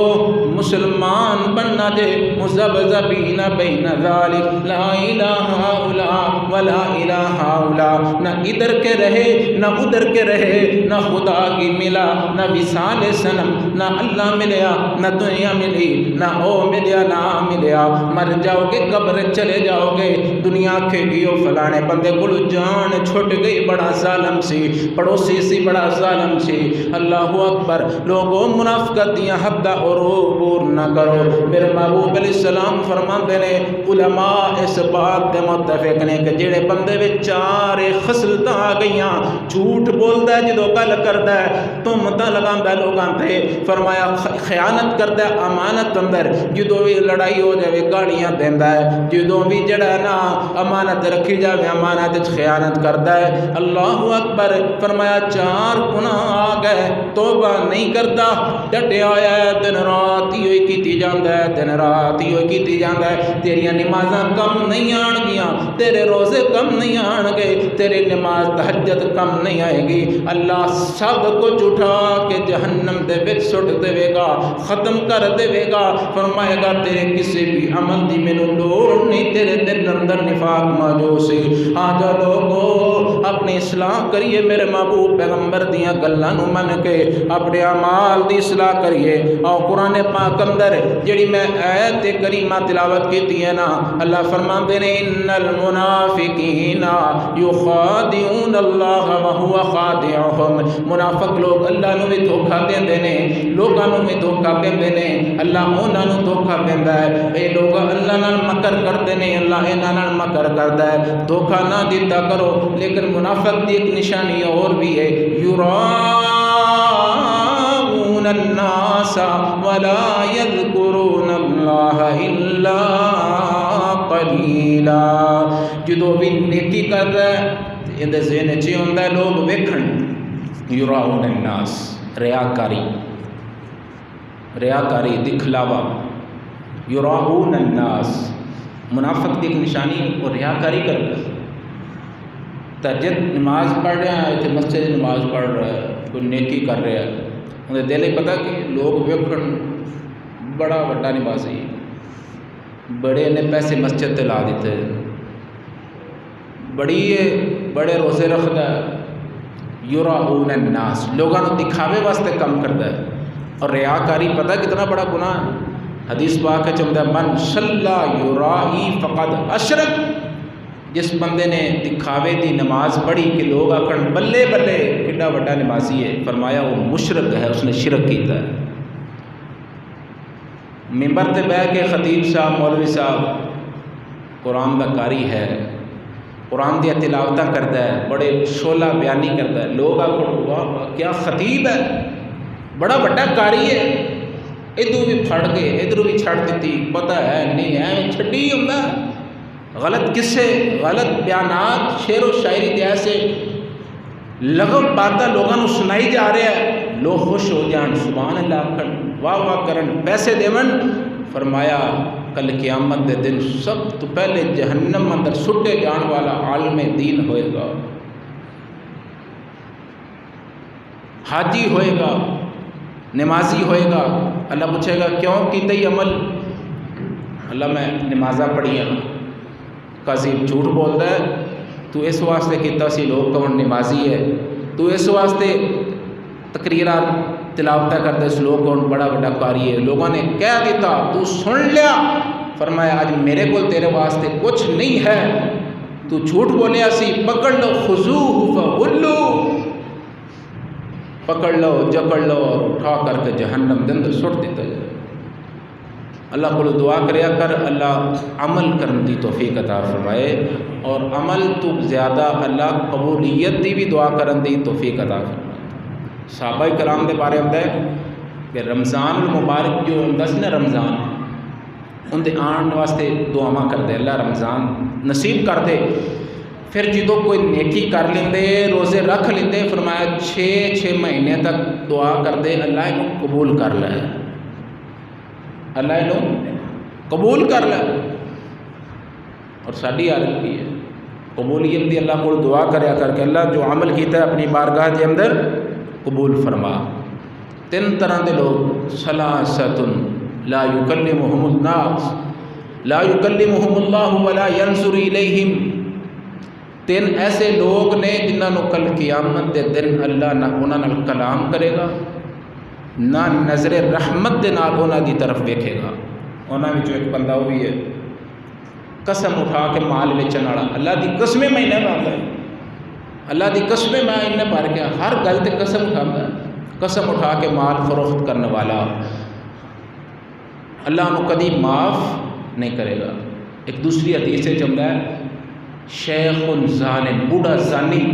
مسلمان بننا جے مذبذبین بین ذالک، لا الہ الا ولا الہ الا، نہ ادھر کے رہے نہ ادھر کے رہے، نہ خدا کی ملا نہ وصال صنم، نہ اللہ ملیا نہ دنیا ملی، نہ او ملیا نہ ملیا، مر جاؤ گے قبر چلے جاؤ گے، دنیا کھے گیو فلانے بندے کو جان چھٹ گئی، بڑا ظالم سی، پڑوسی سی بڑا ظالم سی۔ اللہ اکبر، لوگوں منافقت دیاں حد اور عبور نہ کرو۔ میرے محبوب علیہ السلام فرماندے نے علماء اس بات دے متفق نے کہ جڑے بندے وچ چار خصلتاں آ گئیاں، جھوٹ بولدا ہے جدوں گل کردا ہے، تہمتاں لگاندا ہے لوگاں تے، فرمایا خیانت کردا ہے امانت اندر، جدوں بھی لڑائی ہو جاوے گالیاں دیندا ہے، جدوں بھی جڑا نا امانت رکھی جاوے امانت خیانت کردا ہے۔ اللہ اکبر، فرمایا چار گناہ آ گئے، توبہ نہیں کرتا، ڈٹیا ہوا ہے، دن رات ہی کیتی جاندا ہے، دن رات ہی کیتی جاندا ہے، تیریاں نمازاں کم نہیں آن گیاں، تیرے روزے کم نہیں آن گے، تیرے نماز تہجد کم نہیں آئے گی، اللہ سب کچھ اٹھا کے جہنم دے وچ سٹ دے گا، ختم کر دے گا، فرمائے گا تیرے کسی بھی عمل دی مینوں لوڑ نہیں، تیرے دل اندر نفاق موجود سی۔ آجا لوگو اپنی اصلاح کریے میرے محبوب پیغمبر دیاں گلاں نو من کے اپنے اعمال دی اصلاح کریے۔ اور قرآن پاک اندر جڑی میں آیت کریمہ تلاوت کیتی ہے نا، اللہ فرماندے نے ان المنافقین یخادعون اللہ وہو خادعہم، منافق لوگ اللہ نو بھی دھوکا دیندے نے، لوگاں نو بھی دھوکا دیندے نے، اللہ انہاں نو دھوکا دیندا ہے۔ اے لوگ اللہ نال مکر کردے نے، اللہ انہاں نال مکر کردا ہے۔ دھوکا نہ دیتا کرو۔ لیکن منافق دی ایک نشانی اور بھی ہے، یراؤون الناس ولا یذکرون اللہ الا قلیلا، جدو بھی نیکی کر رہا ہے اندر ذہن چ ہوندا ہے لوگ ویکھن، یراؤون الناس، ریاکاری دکھلاوا، یراؤون الناس، منافق کی ایک نشانی اور ریاکاری کر رہا ہے۔ تہجد نماز پڑھ رہا ہے، اتنے مسجد نماز پڑھ رہا ہے، کوئی نیکی کر رہا ہے، انہیں دل ہی پتا کہ لوگ ویکھن بڑا وڈا نمازی، بڑے نے پیسے مسجد تے لا دیتے، بڑے روزے رکھتا ہے، یراؤون الناس، لوگوں کو دکھاوے واسطے کام کرتا ہے۔ اور ریاکاری پتہ کتنا بڑا گناہ ہے، حدیث پاک چمدا من صلی یرائی فقد اشرک، جس بندے نے دکھاوے دی نماز پڑھی کہ لوگ آکھن بلے بلے کڈا وڈا نمازی ہے، فرمایا وہ مشرک ہے، اس نے شرک کیتا ہے۔ ممبر تے بیٹھ کے خطیب صاحب مولوی صاحب قرآن دا قاری ہے، قرآن دیا تلاوتاں کرتا ہے، بڑے شعلہ بیانی کرتا ہے، لوگ آکھن واہ کیا خطیب ہے، بڑا وڈا قاری ہے، ادھر بھی پھڑ کے ادھر بھی چھڑ دیتی، پتہ ہے نہیں ہے چھٹی ہوتا ہے، غلط قصے، غلط بیانات، شعر و شاعری دے ایسے لغو باتیں لوگوں کو سنائی جا رہا ہے، لوگ خوش ہو جان، سبحان اللہ آکھن، واہ واہ کرن، پیسے دیون۔ فرمایا کل قیامت دے دن سب تو پہلے جہنم اندر سٹے جان والا عالم دین ہوئے گا، حاجی ہوئے گا، نمازی ہوئے گا۔ اللہ پوچھے گا کیوں کیتے عمل؟ اللہ میں نمازاں پڑھیاں۔ قاضی جھوٹ بولتا ہے، تو اس واسطے کیتا سی لوگ کون نمازی ہے، تو اس واسطے تقریرات تلاوتہ کرتے اس لوگ کون بڑا بڑا قاری ہے، لوگوں نے کہہ دیتا تو سن لیا۔ فرمایا آج میرے کو تیرے واسطے کچھ نہیں ہے، تو جھوٹ بولیا سی، پکڑ لو خذوہ فغلوہ، پکڑ لو جکڑ لو اور اٹھا کر کے جہنم کے اندر سٹ دیتا جائے۔ اللہ کو دعا کریا کر اللہ عمل کرن دی توفیق عطا فرمائے، اور عمل تو زیادہ اللہ قبولیت دی بھی دعا کرن دی توفیق عطا فرمائے۔ صحابہ کرام دے بارے ہوتا ہے کہ رمضان المبارک جو ہوتا سی نا، رمضان ان دے آن واسطے دعاواں کرتے، اللہ رمضان نصیب کر دے۔ پھر جدو کوئی نیکی کر لیندے، روزے رکھ لیندے، فرمایا 6 مہینے تک دعا کر دے اللہ انہوں قبول کر لے، اللہ انہوں قبول کر لے۔ اور ساری حالت کی ہے قبولیت دی، اللہ کو دعا کریا کر کے اللہ جو عمل کیتا ہے اپنی بارگاہ کے اندر قبول فرما۔ 3 طرح دے لوگ، ثلاثۃ لا یکلمہم الناس، لا یکلمہم اللہ ولا ینظر الیہم، 3 ایسے لوگ نے جنہاں نو کل قیامت دے دن اللہ نہ انہاں نال کلام کرے گا، نہ نظر رحمت دے نال انہاں دی طرف دیکھے گا۔ انہاں وچوں ایک بندہ وہ بھی ہے قسم اٹھا کے مال ویچن والا، اللہ دی قسمیں میں انہیں مانگا ہے، اللہ دی قسمیں میں انہیں بھر کے ہر گل تے قسم اٹھاتا ہے، قسم اٹھا کے مال فروخت کرنے والا، اللہ انہوں کدی معاف نہیں کرے گا۔ ایک دوسری حدیث سے جملہ ہے شیخ ظالم، بوڑھا زانی،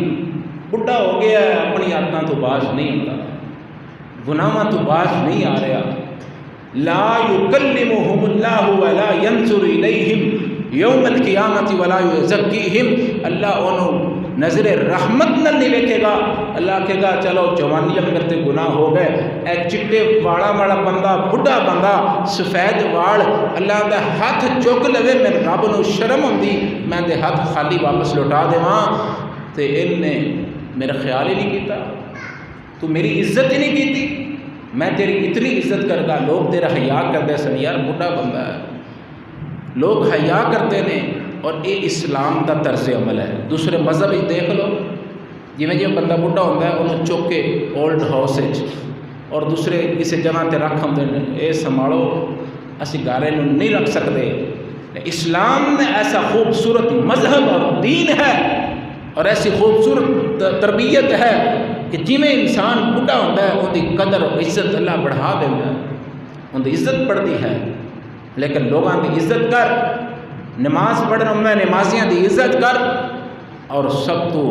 بڑھا ہو گیا ہے، اپنی عادتوں تو باز نہیں ہوتا، گناہاں تو باز نہیں آ رہا، لا یکلمہم اللہ ولا ینظر الیہم یوم القیامت ولا یزکیہم، اللہ انہوں نظر رحمت نہ نہیں ویکھے گا۔ اللہ کہے گا چلو جوانی اندر تے گناہ ہو گئے، اے چٹے واڑا والا بندہ، بڑھا بندہ، سفید واڑ، اللہ دا ہاتھ چک لوے، میں رب نو شرم ہوندی میں دے ہاتھ خالی واپس لوٹا دیواں، تے ان نے میرا خیال ہی نہیں کیتا، تو میری عزت ہی نہیں کیتی، میں تیری اتنی عزت کردا، لوگ تیرا حیا کردے سن، یار بڑھا بندہ ہے، لوگ حیا کرتے ہیں۔ اور یہ اسلام کا طرز عمل ہے۔ دوسرے مذہب دیکھ لو، جویں جو بندہ بڑھا ہوتا ہے انہوں چک کے اولڈ ہاؤس اور دوسرے کسی جگہ تے رکھ آتے ہیں، اے سنبھالو اسی گارے نوں نہیں رکھ سکتے۔ اسلام میں ایسا خوبصورت مذہب اور دین ہے اور ایسی خوبصورت تربیت ہے کہ جویں انسان بڑھا ہوتا ہے ان کی قدر اور عزت اللہ بڑھا دینا ہے، ان کی عزت بڑھتی ہے۔ لیکن لوگوں کی عزت کر، نماز پڑھنا میں نمازیاں کی عزت کر، اور سب تو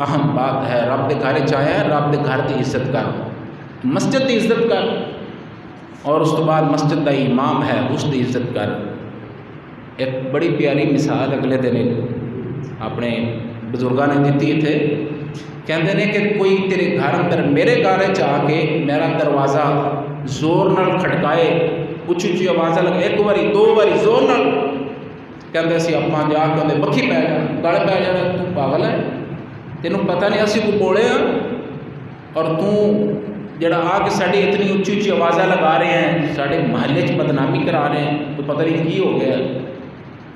اہم بات ہے رب دے گھر چاہے رب دے گھر کی عزت کر، مسجد کی عزت کر، اور اس تو بعد مسجد کا امام ہے اس کی عزت کر۔ ایک بڑی پیاری مثال اگلے دن اپنے بزرگاں نے دیتی تھے، کہتے ہیں کہ کوئی تیرے گھر اندر میرے گھر آ کے میرا دروازہ زور نال کھٹکائے، اچھی اچھی آوازیں لگے، ایک باری دو باری زور نال، کہتے اسی اپاں جا کے اندر بکھی پی جانا، گل پی جانا، تو پاگل ہے، تینوں پتہ نہیں اسی کو بولے ہاں اور تو جڑا آ کے ساڑی اتنی اچھی اچھی آوازیں لگا رہے ہیں، ساڑے محلے چ بدنامی کرا رہے ہیں، تو پتہ نہیں کی ہو گیا۔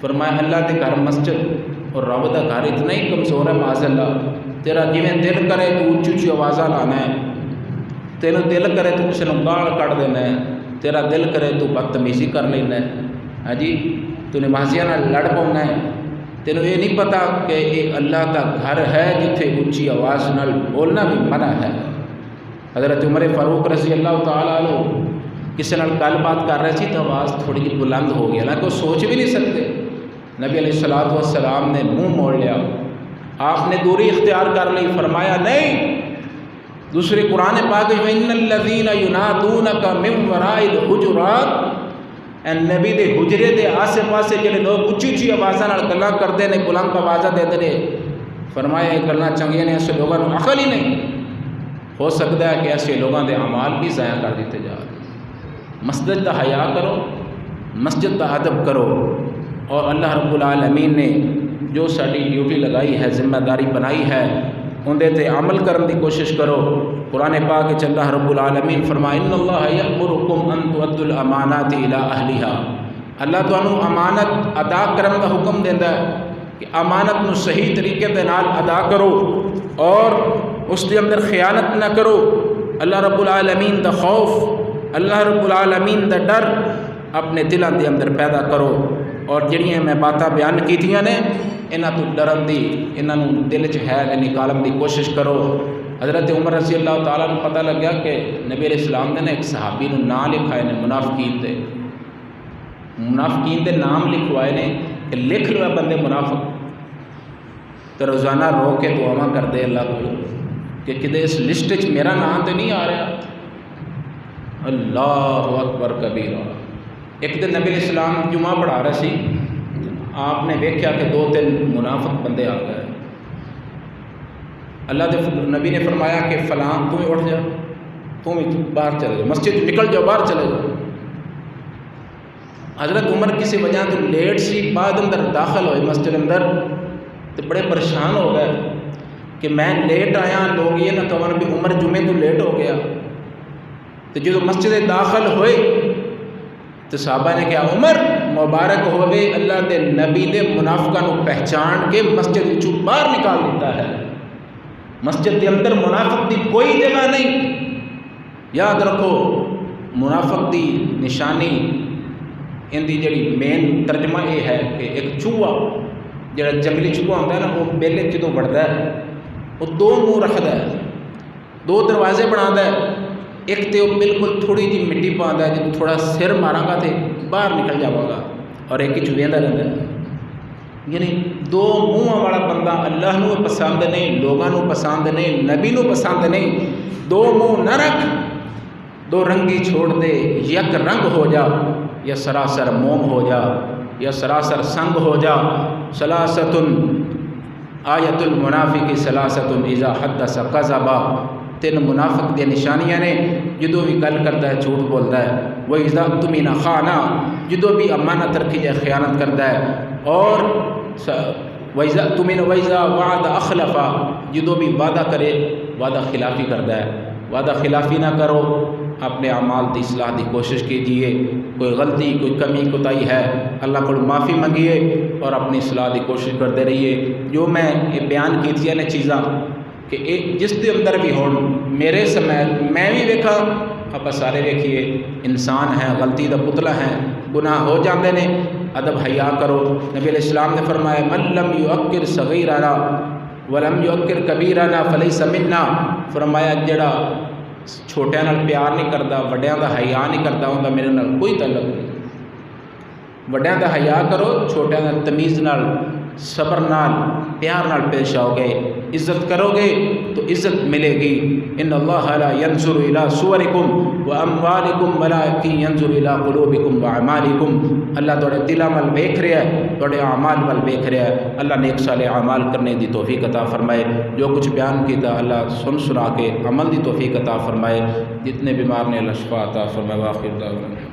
فرمایا اللہ کے گھر مسجد اور رب کا گھر اتنا ہی کمزور ہے معاذ اللہ، تیرا جویں دل کرے تو اچھی اچھی آوازیں لانا ہے، تینوں دل کرے تو کسی نے گال کٹ دینا ہے، تیرا دل کرے تو بدتمیزی کر لینا ہے، ہاں جی تو نمازیاں نال لڑ پاؤنا ہے، تینوں یہ نہیں پتا کہ یہ اللہ کا گھر ہے جتھے اچھی آواز نال بولنا بھی منع ہے۔ حضرت عمر فاروق رضی اللہ تعالیٰ عنہ کسی نال گل بات کر رہے سی تو آواز تھوڑی جی بلند ہو گئی، حالانکہ وہ سوچ بھی نہیں سکتے۔ نبی علیہ الصلوۃ والسلام نے منہ موڑ لیا، آپ نے دوری اختیار کر لی، فرمایا نہیں، دوسری قرآن پاک وَإِنَّ الَّذِينَ يُنَادُونَكَ مِن وَرَاءِ الْحُجُرَاتِ، اے نبی دے حجرے دے آسے پاسے جڑے لوگ اچھی اچھی آوازاں نال گلاں کردے نے، بلند آوازاں دے نے، فرمایا یہ گلاں چنگیاں نے، ایسے لوگوں کو عقل ہی نہیں، ہو سکتا ہے کہ ایسے لوگوں دے اعمال بھی ضائع کر دیتے جا رہے۔ مسجد کا حیا کرو، مسجد کا ادب کرو، اور اللہ رب العالمین نے جو ساری ڈیوٹی لگائی ہے، ذمہ داری بنائی ہے، اندے تے عمل کرنے کی کوشش کرو۔ قرآن پاک وچ اللہ رب العالمین فرمائے ان اللہ یأمرکم ان تؤدوا الامانات الی اہلها، اللہ تانوں امانت ادا کرنے کا حکم دیندا ہے کہ امانت نو صحیح طریقے دے نال ادا کرو اور اس دے اندر خیانت نہ کرو۔ اللہ رب العالمین دا خوف، اللہ رب العالمین دا ڈر اپنے دلوں دے اندر پیدا کرو، اور جڑیاں میں باتاں بیان کیتیاں نے انہاں تو ڈرن دی، انہاں نوں دل چ ہے نکالن دی کوشش کرو۔ حضرت عمر رضی اللہ تعالیٰ کو پتہ لگ گیا کہ نبی علیہ السلام نے ایک صحابی نوں نام لکھائے نے منافقین دے نام لکھوائے نے کہ لکھ لو بندے منافق، تو روزانہ رو کے دعاواں کر دے اللہ کو کہ کدے اس لسٹ وچ میرا نام تو نہیں آ رہا۔ اللہ اکبر کبیرہ۔ ایک دن نبی علیہ السلام جمعہ پڑھا رہے سی، آپ نے دیکھا کہ 2-3 منافق بندے آ گئے، اللہ کے نبی نے فرمایا کہ فلاں تم اٹھ جا، تم باہر چلے جاؤ، مسجد نکل جاؤ، باہر چلے جاؤ۔ حضرت عمر کسی وجہ تو لیٹ سی، بعد اندر داخل ہوئے مسجد اندر، تو بڑے پریشان ہو گئے کہ میں لیٹ آیا، لوگ یہ نہ کہن بھی عمر جمعے تو لیٹ ہو گیا۔ تو جب مسجد داخل ہوئے تو صحابہ نے کہا عمر مبارک ہوئے اللہ دے نبی نے منافقاں نوں پہچان کے مسجد وچوں باہر نکال دیتا ہے۔ مسجد کے اندر منافق دی کوئی جگہ نہیں۔ یاد رکھو منافق دی نشانی ان دی جڑی مین ترجمہ یہ ہے کہ ایک چوہا جڑا جنگلی چوہا ہوتا ہے نا، وہ بیلے جدوں وڑدا ہے وہ 2 منہ رکھدا ہے، 2 دروازے بناتا ہے، ایک تے وہ بالکل تھوڑی جی مٹی پاندا ہے، جب تھوڑا سر ماراں گا تے باہر نکل جاواں گا، اور ایک ہی ویندا رہندا ہے۔ یعنی 2 منہ والا بندہ اللہ نو پسند نہیں، لوگاں نو پسند نہیں، نبی نو پسند نہیں۔ 2 منہ نہ رکھ، 2 رنگی چھوڑ دے، یک رنگ ہو جا، یا سراسر موم ہو جا، یا سراسر سنگ ہو جا۔ ثلاثۃ آیت المنافق ثلاثۃ اذا حدث کذب، 3 منافق دی نشانیاں نے، جدوں بھی گل کرتا ہے جھوٹ بولتا ہے، وَإِذَا اؤْتُمِنَ خَانَ، جدوں بھی امانت رکھی جائے خیانت کرتا ہے، اور وَإِذَا اؤْتُمِنَ وَإِذَا وَعَدَ أَخْلَفَ، جدوں بھی وعدہ کرے وعدہ خلافی کرتا ہے۔ وعدہ خلافی نہ کرو، اپنے اعمال کی اصلاح کی کوشش کیجیے، کوئی غلطی کوئی کمی کوتاہی ہے اللہ کو معافی منگیے اور اپنی اصلاح کی کوشش کرتے رہیے۔ جو میں یہ بیان کیتیاں نے چیزاں کہ جس دے اندر بھی ہون میرے سمیت میں بھی ویکھا، آپ سارے ویکھیے انسان ہیں، غلطی دا پتلا ہیں، گناہ ہو جاندے نے، ادب حیا کرو۔ نبی علیہ السلام نے فرمایا من لم یؤکر صغیرنا ولم یؤکر کبیرنا فلیس منا، فرمایا جڑا چھوٹیاں نال پیار نہیں کرتا، وڈیاں دا حیا نہیں کرتا، اوندا میرے نال کوئی تعلق نہیں۔ وڈیاں دا حیا کرو، چھوٹیاں دا تمیز نال، صبر نال، پیار نال پیش آؤ گے، عزت کرو گے تو عزت ملے گی۔ ان اللہ لا ينظر الى صورکم واموالکم ولکن ينظر الى قلوبکم واعمالکم، اللہ تھوڑے دلاں ول ویکھ رہا ہے، تھوڑے اعمال ول ویکھ رہا ہے۔ اللہ نیک صالح اعمال کرنے دی توفیق عطا فرمائے۔ جو کچھ بیان کیتا اللہ سنا کے عمل دی توفیق عطا فرمائے۔ جتنے بیمار نے اللہ شفا عطا فرمائے۔ وآخر دعوانا